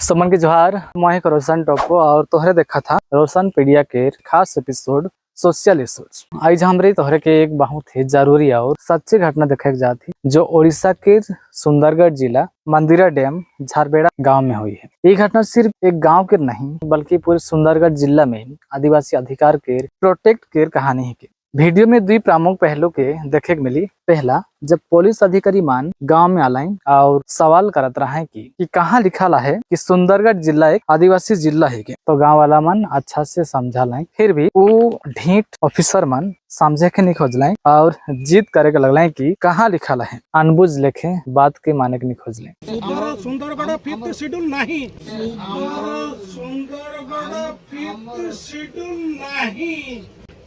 समन के जोहार मैं रोशन टोपो और तोहरे देखा था रोशन पीडिया के खास एपिसोड सोशल इश्यूज। आज हमरे तोहरे के एक बहुत ही जरूरी और सच्ची घटना देखे जाती जो उड़ीसा के सुंदरगढ़ जिला मंदिरा डैम झारबेड़ा गांव में हुई है। ये घटना सिर्फ एक गांव के नहीं बल्कि पूरे सुंदरगढ़ जिला में आदिवासी अधिकार के प्रोटेक्ट के कहानी है। वीडियो में दो प्रमुख पहलू के देखे मिली। पहला, जब पुलिस अधिकारी मान गांव में आलाइन और सवाल करत रहा है कि कहाँ लिखा ला है कि सुंदरगढ़ जिला एक आदिवासी जिला है के, तो गांव वाला मन अच्छा से समझा लाए। फिर भी वो ढीठ ऑफिसर मन समझे के नहीं खोज लाए और जिद करे के लगला कि कहाँ लिखा ला है। अनबुझ लेखे बात के माने के नहीं खोज ले। सुंदरगढ़ फिफ्थ शेड्यूल नहीं, सुंदरगढ़ फिफ्थ शेड्यूल नहीं,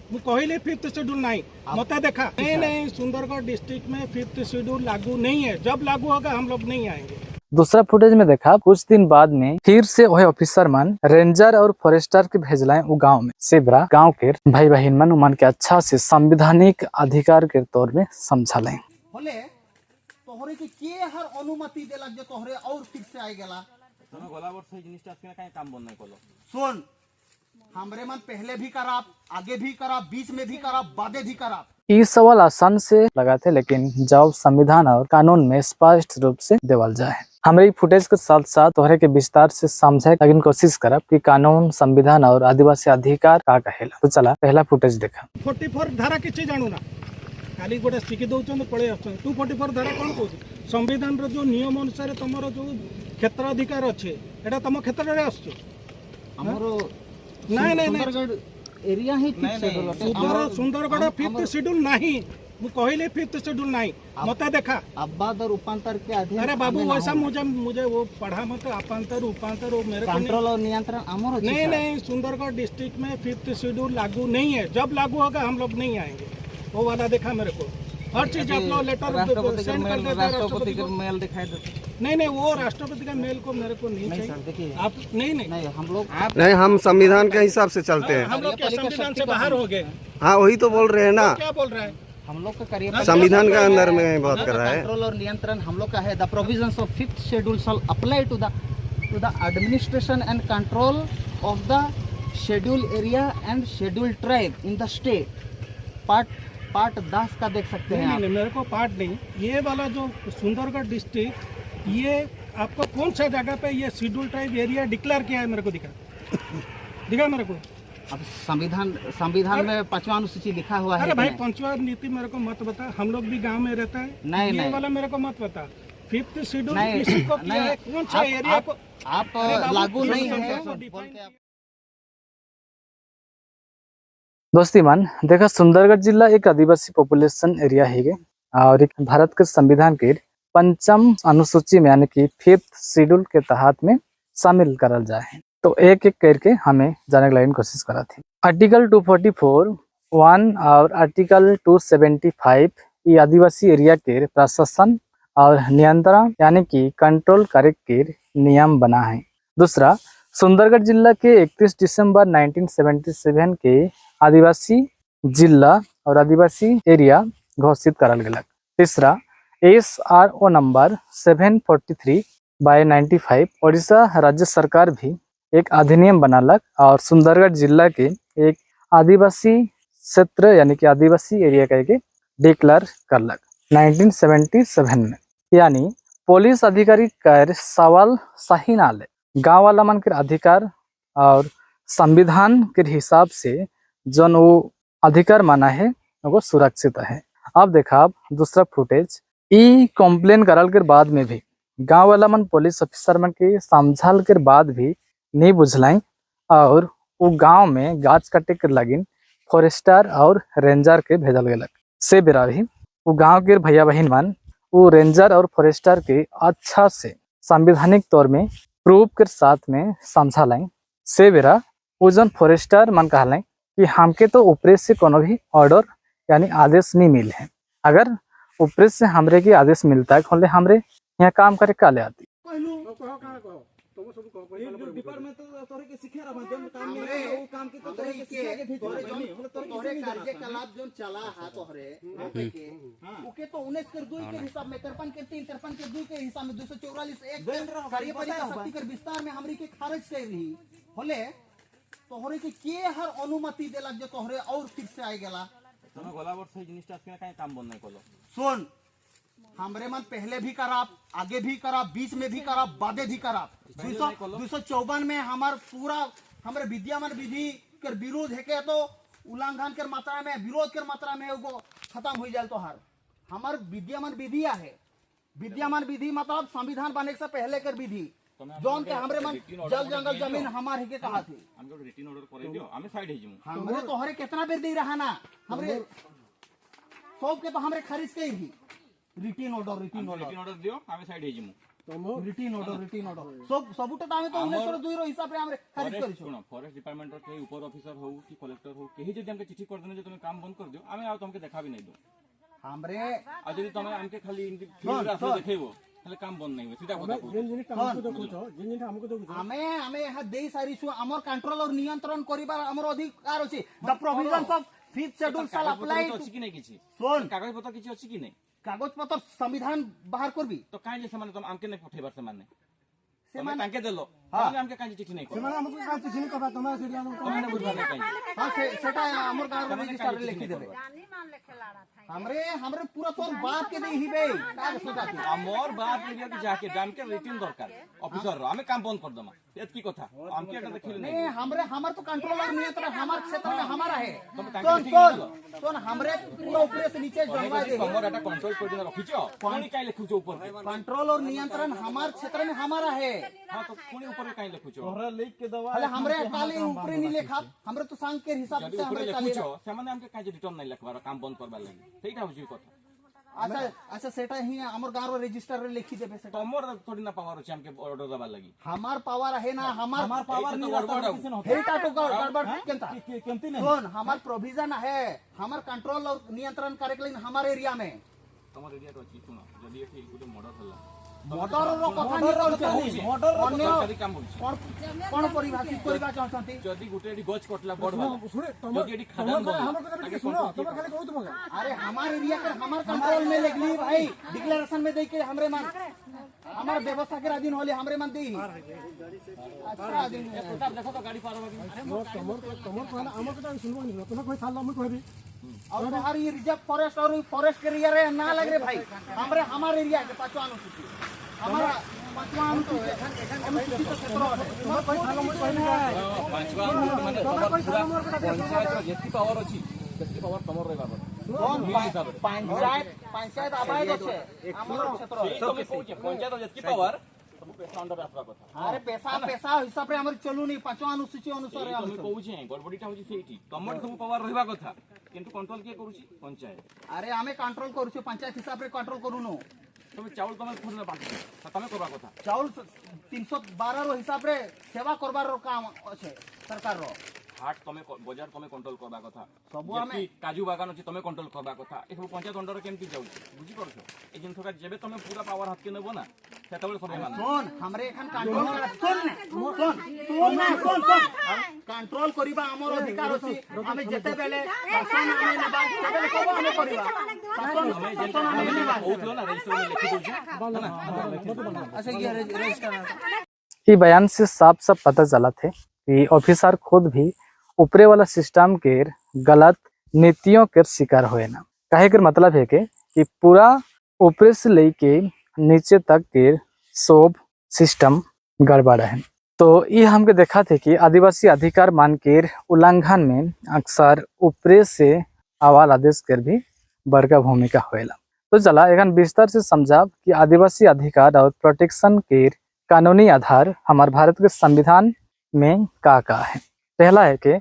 वो कहले फिफ्थ शेड्यूल नहीं मत देखा। नहीं, सुंदरगढ़ डिस्ट्रिक्ट में फिफ्थ शेड्यूल लागू नहीं है। जब लागू होगा हम लोग नहीं आएंगे। दूसरा फुटेज में देखा कुछ दिन बाद में फिर से वही ऑफिसर मन रेंजर और फॉरेस्टर के भेजलाए वो गांव में सेबरा गांव के भाई बहन मन के अच्छा से संवैधानिक अधिकार के तौर में समझालें। तोहरे के हर अनुमति देलक जे तोहरे और फिर से आइ गेला तोरा गोला वर्ष से जिनिस टास्क के काम बंद नहीं कोलो। सुन, हमरे मन पहले भी कराब, आगे भी कराब, बीच में भी कराब, बादे भी कराब। ये सवाल आसान से लगा थे, लेकिन जब संविधान और कानून में स्पष्ट रूप से देवल जाए। हमारे फुटेज के साथ साथ तोहरे के विस्तार से समझे लेकिन कोशिश करब कि कानून, संविधान और आदिवासी अधिकार का कहेला। तो चला पहला फुटेज देखा। 44 धारा किछि जानू ना, खाली गोटे शिखी दउछन पळे आछन। 244 धारा कोन कहू? संविधान रो जो नियम अनुसार तमरो जो क्षेत्र अधिकार अछि एटा तम क्षेत्र रे आछो। हमरो नहीं एरिया ही सुंदरगढ़ फिफ्थ शेड्यूल नहीं, वो कहले फिफ्थ शेड्यूल नहीं मत देखा। अब्बाद और उपांतर के अधीन। अरे बाबू वैसा मुझे वो पढ़ा मत। अपांतर उपांतर वो मेरे कंट्रोल और नियंत्रण अमर नहीं, सुंदरगढ़ डिस्ट्रिक्ट में फिफ्थ शेड्यूल लागू नहीं है। जब लागू होगा हम लोग नहीं आएंगे। वो वाला देखा मेरे को, हर चीज आप लोग लेटर सेंड कर देते हैं। राष्ट्रपति का मेल दिखाई देते। नहीं, वो राष्ट्रपति का मेल को मेरे को नहीं चाहिए। आप नहीं हम लोग नहीं, हम संविधान के हिसाब से चलते हैं। हम लोग क्या संविधान से बाहर हो गए? हाँ, वही तो बोल रहे हैं ना। क्या बोल रहा है? हम लोग का करिए संविधान के अंदर में बात कर रहा है। कंट्रोल और नियंत्रण हम लोग का है। The provisions of fifth schedule shall apply to the administration and control of the schedule area and schedule tribe in the state. Part 10 का देख सकते हैं। नहीं, मेरे को पार्ट नहीं, ये वाला जो सुंदरगढ़ डिस्ट्रिक्ट, ये आपको कौन सा जगह पे ये शेड्यूल ट्राइब एरिया डिक्लेयर किया है? मेरे को दिखा मेरे को। अब संविधान में 5वां अनुसूची लिखा हुआ है। अरे भाई, 5वां नीति मेरे को मत बता। हम लोग भी गांव में रहता है। नहीं वाला मेरे को मत बता। फिफ्थ शेड्यूल किसी को किया है? कौन सा एरिया को आप लागू नहीं है। दोस्ती मन देखा, सुंदरगढ़ जिला एक आदिवासी पॉपुलेशन एरिया है और एक भारत के संविधान के 5वीं अनुसूची में यानी कि फिफ्थ शेड्यूल के तहत में शामिल करल जाए। तो एक एक करके हमें जाने की कोशिश करा थी। आर्टिकल 244(1) और आर्टिकल 275 ये आदिवासी एरिया के प्रशासन और नियंत्रण यानी कि कंट्रोल करे के नियम बना है। दूसरा, सुंदरगढ़ जिला के 31 दिसंबर 1977 के आदिवासी जिला और आदिवासी एरिया घोषित करल गेलक। तीसरा, SRO नंबर 743/95 उड़ीसा राज्य सरकार भी एक अधिनियम बनालक और सुंदरगढ़ जिला के एक आदिवासी क्षेत्र यानी कि आदिवासी एरिया करके डिक्लेयर करलक 1977 में। यानी पुलिस अधिकारी कर सवाल सही ना ले, गाँव वाला मन के अधिकार और संविधान के हिसाब से जो वो अधिकार माना है वो सुरक्षित है। अब देखा दूसरा फुटेज। ई कंप्लेन करल के बाद में भी गांव वाला मन पुलिस ऑफिसर मन के समझाल के बाद भी नहीं बुझलाई और वो गांव में गाछ काटे के लगिन फॉरेस्टर और रेंजर के भेजल गेलक। से बेरा भी वो गांव के भैया बहन मन वो रेंजर और फॉरेस्टर के अच्छा से संवैधानिक तौर में प्रूफ के साथ में समझा लाई। से बेरा वो जन फॉरेस्टर मन कहलाई कि हमके तो ऊपर से कोनो भी ऑर्डर यानी आदेश नहीं मिल है। अगर ऊपर से हमरे के आदेश मिलता है खोले हमरे यहाँ काम करे काले आती। डिपार्टमेंट तो तोरे के सिखा रहा जन काम में वो काम के तो तोरे के सिखा के भेज रही मतलब तोहरे कार्यकलाप जो चला है तोहरे के ओके तो 19 कर 2 के हिसाब में 53 के 3 53 के 2 के हिसाब में 244 एक कार्यपालिका शक्ति कर विस्तार में हमरी के खारिज कर रही होले तोहरे के हर अनुमति देला जो तोहरे और फिर से आए गेला तुम गोला वर्ष से जिनिस टास्क में काहे काम बंद नहीं कलो सुन हमरे मन पहले भी कराब आगे भी कराब बीच में भी कराब बादे भी कराब 254 में हमार पूरा हमारे विद्यमान विधि के विरोध है के तो उल्लंघन के मात्रा में विरोध के मात्रा में वो खत्म हो जाए तो हर हमार विद्यमान विधि है विद्यमान विधि मतलब संविधान बनने से पहले कर विधि जोन के हमरे मन जल जंगल जमीन हमारे के कहा थे हमको रिटर्न ऑर्डर करे दियो हमें साइड है जमु हमरे तोहरे कितना बेर दे रहा ना हमरे सब के तो हमरे खारिज के ही रिटर्न ऑर्डर दियो हमें साइड है जमु रिटर्न ऑर्डर सब सबुटा तो हमें तो 1902 रो हिसाब रे हमरे खारिज करी सुनो फॉरेस्ट डिपार्टमेंट रो के ऊपर ऑफिसर हो कि कलेक्टर हो केही जदी हमके चिट्ठी कर देने जो तुम काम बंद कर दियो हमें आ तुमके देखा भी नहीं दो हमरे आ जदी तुम हमके खाली इनकी फील्ड रास्ता देखेबो ताले काम बंद नहीं हो सीधा কথা कहू हमें यहाँ दे सारी छु हमर कंट्रोल और नियंत्रण करिबार हमर अधिकार अछि the provisions of 5th schedule shall apply अछि कि नहीं किछि सुन कागज पत्र किछि अछि कि नहीं कागज पत्र संविधान बाहर करबी तो काहे जे समान तुम हमके नहीं पठेबार समान तांके देलो हमके काहे चिट्ठी नहीं ସେମାନେ ଆମକୁ କାହିଁ ଚିଠି ନି କବା ତମେ ସେଠି हमने बुझवा नहीं काहे हां सेटा हमर गांव में रजिस्टर लिखि देबे हमरे हमरे पूरा तोर बात के नहीं हिबे का सोचा थी हमर बात लिया कि जाके जाम के रिटर्न दरकार ऑफिसर रो हमें काम बंद कर दमा एत की कथा हमके एटा देखिल नहीं हमरे हमर तो कंट्रोल और नियंत्रण हमार क्षेत्र में हमारा है तुम सुन सुन हमरे पूरा ऊपर से नीचे जलवा दे हमर एटा कंट्रोल कर देना रखिछो कोनी काहे लिखुछो ऊपर कंट्रोल और नियंत्रण हमार क्षेत्र में हमारा है हां तो कोनी ऊपर काहे लिखुछो ତୋରା ଲିଖ के दवा अरे हमरे काली ऊपर नहीं लेखा हमरे तो सांग के हिसाब से हमरे काली लिखुछो सेमाने हमके काहे रिटर्न नहीं लिखबार काम बंद करबा लागि सेटा होची कथा अच्छा अच्छा सेटा ही हमर गांव रो रजिस्टर रे लिखि देबे सेटा तमर थोड़ी ना पावर अछि हमके ऑर्डर दबा लागि हमार पावर है ना हमार पावर नहीं रहता हेटा तो गड़बड़ केंता केमती नहीं सुन हमार प्रोविजन है हमार कंट्रोल और नियंत्रण करे के लिए हमारे एरिया में तमर एरिया तो अछि सुनो जदी एठी गुटे मर्डर होला मर्डर रो कथा नहीं करछनी मर्डर अन्य सरकारी काम होछि कोन कोन परिभाषित करबा चाहछंती जदी गुटे एठी गछ कटला बड़ भाला सुने जदी एठी खदान बन हमर कथा के सुनो तुम खाली कहू तुम अरे हमार एरिया के हमार कंट्रोल में लगली भाई डिक्लेरेशन में दे के हमरे मान हमार व्यवस्था के अधीन होले हमरे मान दी अच्छा अधीन देखो तो गाड़ी पार होगी तमर कहला हमर कथा सुनबो नहीं तुम कोई थाला मैं कहबी और हमार ये रिजर्व फॉरेस्ट और फॉरेस्ट एरिया रे ना लग रे भाई हमरे हमार एरिया के पांचवा अनुसूची हमारा पांचवा अनुसूची तो क्षेत्र है तुम कोई थाला मैं कहबी पांचवा माने पंचायत जेती पावर अछि जेती पावर तमर रहबा पर पंचायत आबाद আছে हमर क्षेत्र सब पंचायत जेती पावर सब पैसा अंडर आसबा कथा अरे पैसा हिसाब रे हमर चलू नहीं पांचवा अनुसूची अनुसार हम कहू छै गड़बड़ीटा होछि सेठी तमर सब पावर रहबा कथा किंतु कंट्रोल के करूछि पंचायत अरे हमें कंट्रोल करू छी पंचायत हिसाब रे कंट्रोल करूनु तुम चावल तमे खोल ना बाकी तमे करबा कथा चाउल 312 रो हिसाब रे सेवा करबार रो काम আছে सरकार रो हाट तमे बाजार तमे कंट्रोल करबा कथा सब हमें काजू बागान अछि तमे कंट्रोल करबा कथा ए सब पंचायत अंडर केमति जाउ बुझी परछो ए जिन थका जेबे तमे पूरा पावर हाथ के नेबो ना सेतबे सब मान सुन हमरे एखन कंट्रोल सुन कंट्रोल करिबा हमर अधिकार अछि हमें जेते बेले शासन हमें नेबा सेबे सब हमें करिबा शासन हमें नेबा ओथलो ना रजिस्टर में लिखि दउछु अच्छा ये रजिस्टर ये बयान से साफ साफ पता चला थे कि ऑफिसर खुद भी ऊपरे वाला सिस्टम के गलत नीतियों के शिकार हुए ना कहे के मतलब है कि पूरा ऊपरे से लेके नीचे तक के सब सिस्टम गड़बड़ है। तो ये हमके देखा थे कि आदिवासी अधिकार मान के उल्लंघन में अक्सर ऊपरे से आवाल आदेश कर भी बड़का भूमिका होएला। तो चला एखन विस्तार से समझाब कि आदिवासी अधिकार और प्रोटेक्शन के कानूनी आधार हमारे भारत के संविधान में का है। पहला है कि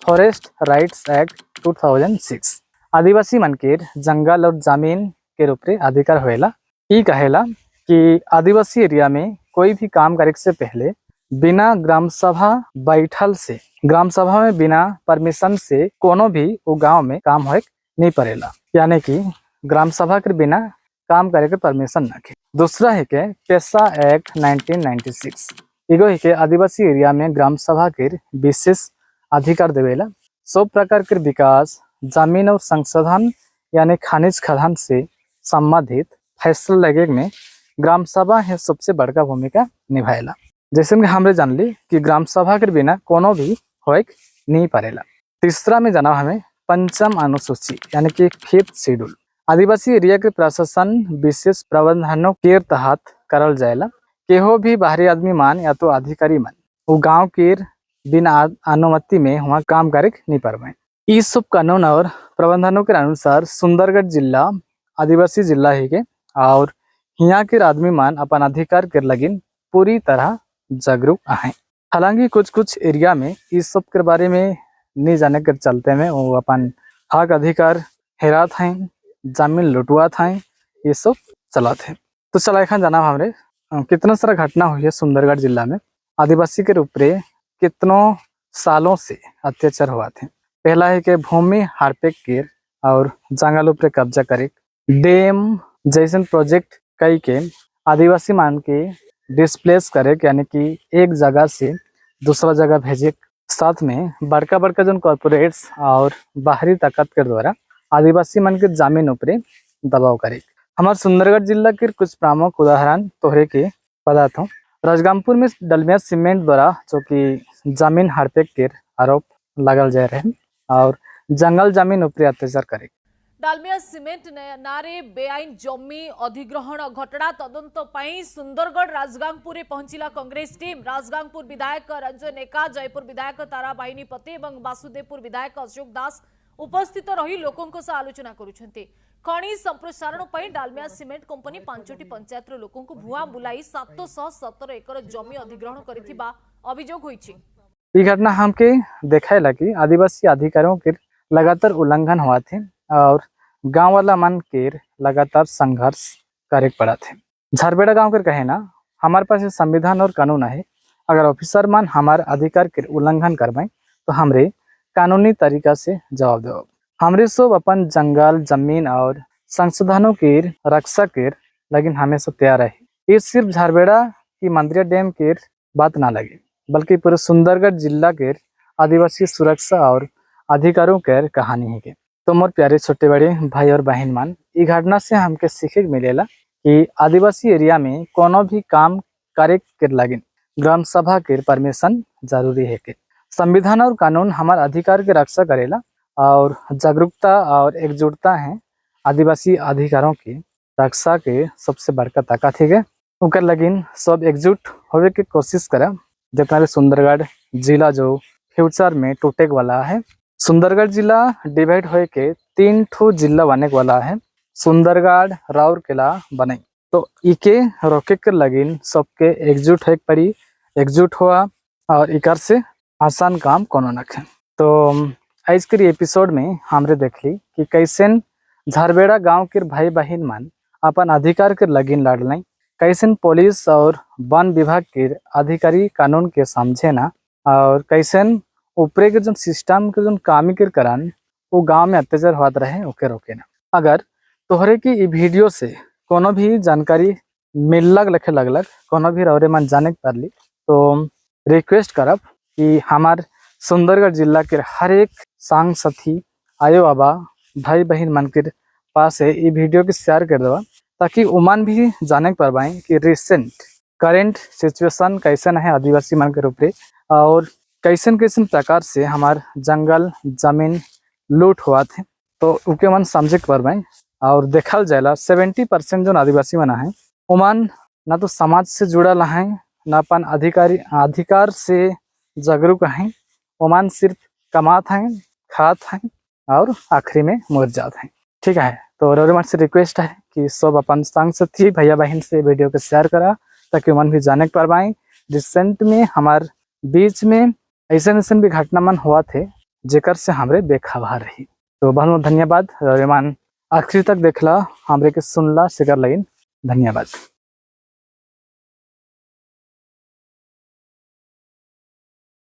फॉरेस्ट राइट्स एक्ट 2006 आदिवासी मन के जंगल और जमीन के ऊपर अधिकार होएला। ये कहेला कि आदिवासी एरिया में कोई भी काम करे से पहले बिना ग्राम सभा बैठल से ग्राम सभा में बिना परमिशन से कोनो भी वो गांव में काम हो नहीं पड़ेला, यानी कि ग्राम सभा के बिना काम करे के परमिशन न के। दूसरा है कि पेशा एक्ट 1996 एगो ही के आदिवासी एरिया में ग्राम सभा के विशेष अधिकार देवेला। सब प्रकार के विकास, जमीन और संसाधन यानी खनिज खदान से संबंधित फैसला लगे में ग्राम सभा है सबसे बड़का भूमिका निभाएला। जैसे कि हमरे जान ली कि ग्राम सभा के बिना कोनो भी होए नहीं पारेला। तीसरा में जाना हमें पंचम अनुसूची यानी कि 5th शेड्यूल। आदिवासी एरिया के प्रशासन विशेष प्रावधानों के तहत करल जाएला। केहो भी बाहरी आदमी मान या तो अधिकारी मान वो गांव के बिना अनुमति में वहाँ काम करे नहीं पाए। इस सब कानून और प्रावधानों के अनुसार सुंदरगढ़ जिला आदिवासी जिला ही के और यहाँ के आदमी मान अपन अधिकार के लगिन पूरी तरह जागरूक हैं। हालांकि कुछ एरिया में इस सब के बारे में नहीं जाने के चलते में वो अपन हक अधिकार हेरात हैं, जमीन लुटवात हैं, ये सब चलाते हैं। तो चला खान जाना हमरे कितना सारा घटना हुई है सुंदरगढ़ जिला में। आदिवासी के ऊपर कितनों सालों से अत्याचार हुआ थे। पहला है कि भूमि हड़पे के और जंगलों पर कब्जा करे, डैम जैसे प्रोजेक्ट कई के आदिवासी मान के डिस्प्लेस करे यानी कि एक जगह से दूसरा जगह भेजे। साथ में बड़का बड़का जो कॉर्पोरेट्स और बाहरी ताकत के द्वारा आदिवासी मन के जमीन ऊपर दबाव करे। हमारे सुंदरगढ़ जिला के कुछ प्रमुख उदाहरण तोहरे के पदार्थ हूँ। राजगांगपुर में डलमिया सीमेंट द्वारा जो कि जमीन हड़पे के आरोप लगल जा रहे और जंगल जमीन ऊपर अत्याचार करे। डालमिया सीमेंट नारे बेआईन जमी अधिग्रहण घटना तदंत पाई सुंदरगढ़ राजगांगपुर पहुंचला कांग्रेस टीम। राजगांगपुर विधायक रंजन एका, जयपुर विधायक तारा बाहिनीपति और वासुदेवपुर विधायक अशोक दास उपस्थित रही लोकों से आलोचना करुछंती। खनि संप्रसारण पर डालमिया सीमेंट कंपनी 5टी पंचायत लोकों को भुआ बुलाई 717 एकर जमी अधिग्रहण करिथिबा अभियोग होईछि। ये घटना हमके देखाइला कि आदिवासी अधिकारों के लगातार उल्लंघन हुआ थे और गांव वाला मन के लगातार संघर्ष करे पड़ा थे। झारबेड़ा गांव के कहे ना हमारे पास संविधान और कानून है, अगर ऑफिसर मान हमारे अधिकार के उल्लंघन करवाएं तो हमरे कानूनी तरीका से जवाब दो। हमरे सब अपन जंगल जमीन और संसाधनों की रक्षा के लेकिन हमेशा तैयार है। ये सिर्फ झारबेड़ा की मंदिर डैम के बात ना लगे बल्कि पूरे सुंदरगढ़ जिला के आदिवासी सुरक्षा और अधिकारों के कहानी है। तो मोर प्यारे छोटे बड़े भाई और बहन मान, ये घटना से हमके सीखे मिलेला कि आदिवासी एरिया में कोनो भी काम करे के लगे ग्राम सभा के परमिशन जरूरी है। के संविधान और कानून हमारे अधिकार के रक्षा करेला और जागरूकता और एकजुटता है आदिवासी अधिकारों की रक्षा के सबसे बड़का ताकत है। उनकर लगिन सब एकजुट होवे के कोशिश करा। जितना भी सुंदरगढ़ जिला जो फ्यूचर में टूटे वाला है, सुंदरगढ़ जिला डिवाइड होए के 3 ठो जिला बने वाला है, सुंदरगढ़ राउरकेला बने। तो इके रोके के लगिन सबके एकजुट है पड़ी, एकजुट हुआ और इकर से आसान काम कोनो न है। तो आज के एपिसोड में हमरे देखली कि कैसे झारबेड़ा गांव के भाई बहन मान अपन अधिकार के लगिन लड़ल, कैसे पुलिस और वन विभाग के अधिकारी कानून के समझे ना और कैसे ऊपरे के जो सिस्टम के जो काम के करान वो गांव में अत्याचार होते रहे ओके रोके ना। अगर तोहरे की ई वीडियो से कोनो भी जानकारी मिललक लखे लगलक, कोनो भी रौरे मन जाने के पारली तो रिक्वेस्ट करब कि हमार सुंदरगढ़ जिला के हर एक संग साथी आयो बाबा भाई बहन मन के पास है ये वीडियो के शेयर कर देवा ताकि उमन भी जाने के पारबाएं कि रिसेंट करेंट सिचुएशन कैसे है आदिवासी मन के ऊपर और कैसन कैसन प्रकार से हमार जंगल जमीन लूट हुआ थे। तो उनके मन समझे के पारबाएं और देखल जाएला 70% जो आदिवासी मन है उमन ना तो समाज से जुड़ल हैं ना अपन अधिकार से जागरूक हैं। उमन सिर्फ कमात हैं, खात हैं और आखिरी में मर जाते हैं। ठीक है, तो रोजमर से रिक्वेस्ट है कि सब अपन संग साथी भैया बहन से वीडियो को शेयर करा ताकि उमन भी जाने के पारबाएं। रिसेंट में हमार बीच में ऐसे भी घटना मन हुआ थे जेकर से हमरे बेखबर रही। तो बहुत बहुत धन्यवाद। रोमान आखिरी तक देखला हमरे के सुनला सिकर लगिन धन्यवाद।